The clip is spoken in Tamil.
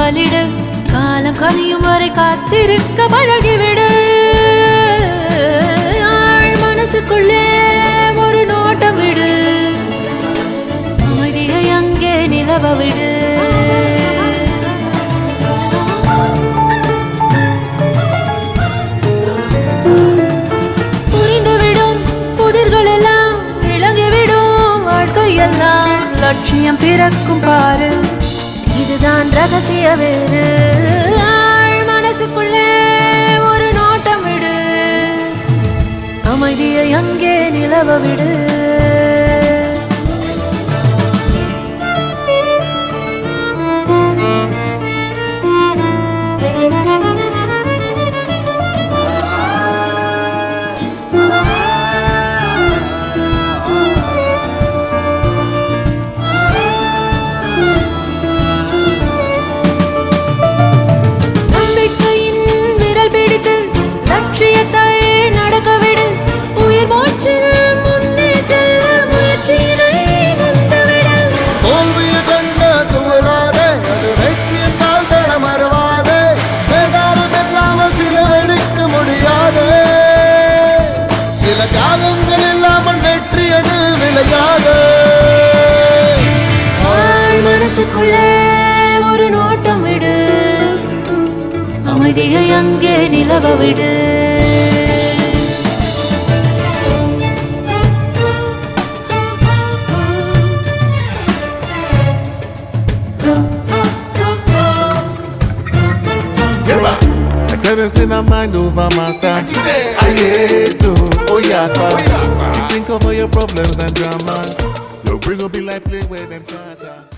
காவலிடு, காலம் கனியும் வரை காத்திருக்க பழகிவிடு. ஆள் மனசுக்குள்ளே ஒரு நோட்டம் விடு, அமைதியை அங்கே நிலவ விடு. புரிந்துவிடும் புதிர்கள் எல்லாம் விளங்கிவிடும், வாழ்க்கையெல்லாம் லட்சியம் பிறக்கும் பாரு, இதுதான் ரகசிய வேறு. ஆள் மனசுக்குள்ளே ஒரு நோட்டம் விடு, அமைதியை அங்கே நிலவ விடு. மனசுக்குள்ளே ஒரு நோட்டம் விடு, அமைதியை அங்கே நிலவ விடு. Tennis in a mind over matter. I hate to, oh yeah, you think of all your problems and dramas. Your brain will be like play with them charter.